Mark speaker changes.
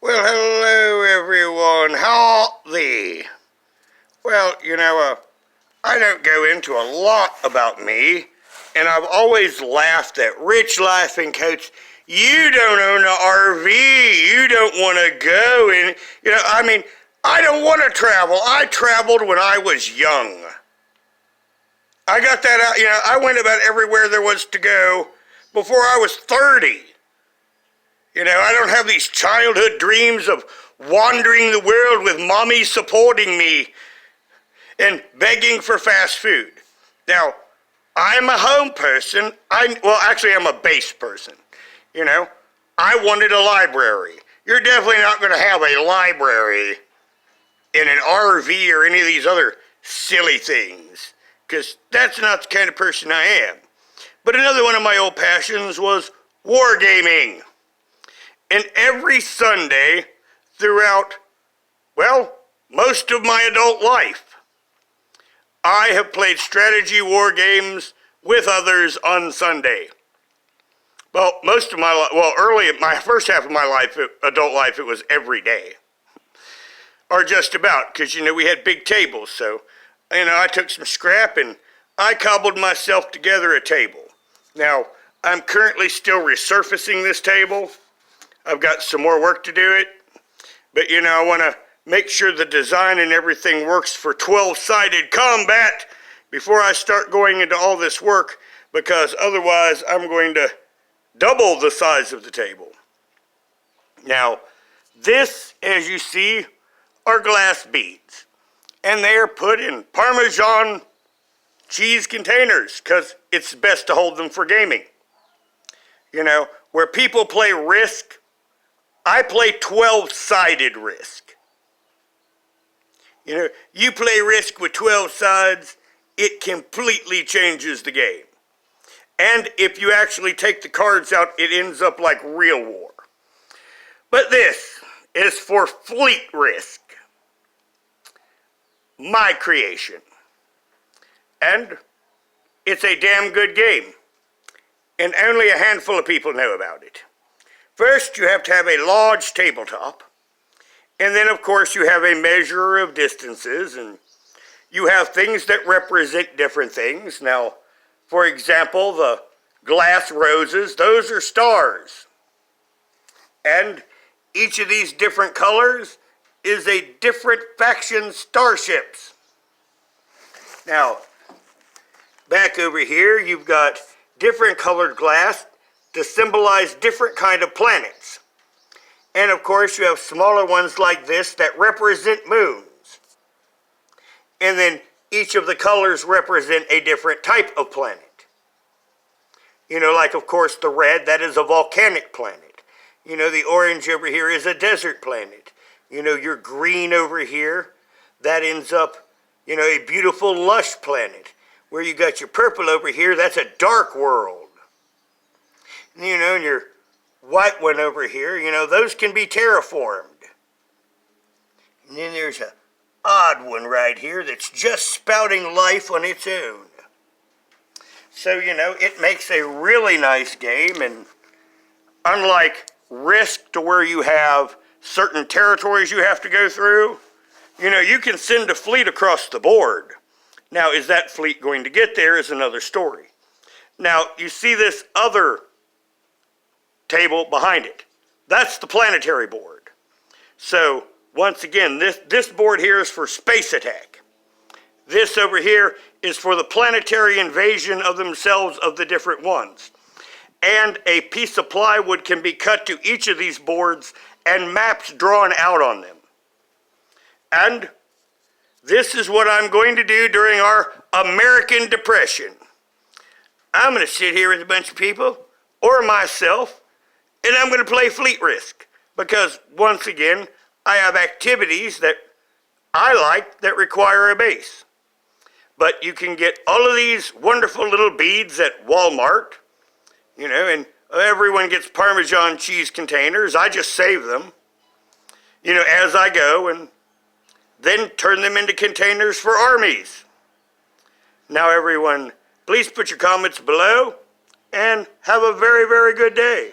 Speaker 1: Well, hello everyone. How thee? Well, I don't go into a lot about me, and I've always laughed at rich laughing coats. You don't own an RV. You don't want to go, and I don't want to travel. I traveled when I was young. I got that out. I went about everywhere there was to go before I was 30. I don't have these childhood dreams of wandering the world with mommy supporting me and begging for fast food. Now, I'm a home person. I'm a base person. I wanted a library. You're definitely not going to have a library in an RV or any of these other silly things, because that's not the kind of person I am. But another one of my old passions was wargaming. And every Sunday throughout, most of my adult life, I have played strategy war games with others on Sunday. Well, early in my first half of my life, adult life, it was every day. Or just about, because, we had big tables. So, I took some scrap and I cobbled myself together a table. Now, I'm currently still resurfacing this table. I've got some more work to do it, but I want to make sure the design and everything works for 12-sided combat before I start going into all this work, because otherwise I'm going to double the size of the table. Now, this, as you see, are glass beads, and they are put in Parmesan cheese containers because it's best to hold them for gaming. Where people play Risk, I play 12-sided Risk. You play Risk with 12 sides, it completely changes the game. And if you actually take the cards out, it ends up like real war. But this is for Fleet Risk, my creation. And it's a damn good game, and only a handful of people know about it. First, you have to have a large tabletop, and then, of course, you have a measure of distances, and you have things that represent different things. Now, for example, the glass roses, those are stars. And each of these different colors is a different faction starships. Now, back over here, you've got different colored glass to symbolize different kind of planets. And of course, you have smaller ones like this that represent moons. And then each of the colors represent a different type of planet. Like, of course, the red, that is a volcanic planet. The orange over here is a desert planet. Your green over here, that ends up, a beautiful, lush planet. Where you got your purple over here, that's a dark world. And your white one over here, those can be terraformed. And then there's an odd one right here that's just spouting life on its own. So, it makes a really nice game, and unlike Risk, to where you have certain territories you have to go through, you can send a fleet across the board. Now, is that fleet going to get there is another story. Now, you see this other table behind it. That's the planetary board. So, once again, this board here is for space attack. This over here is for the planetary invasion of themselves of the different ones. And a piece of plywood can be cut to each of these boards and maps drawn out on them. And this is what I'm going to do during our American Depression. I'm going to sit here with a bunch of people, or myself, and I'm going to play Fleet Risk. Because, once again, I have activities that I like that require a base. But you can get all of these wonderful little beads at Walmart, and everyone gets Parmesan cheese containers. I just save them, as I go, and then turn them into containers for armies. Now, everyone, please put your comments below and have a very, very good day.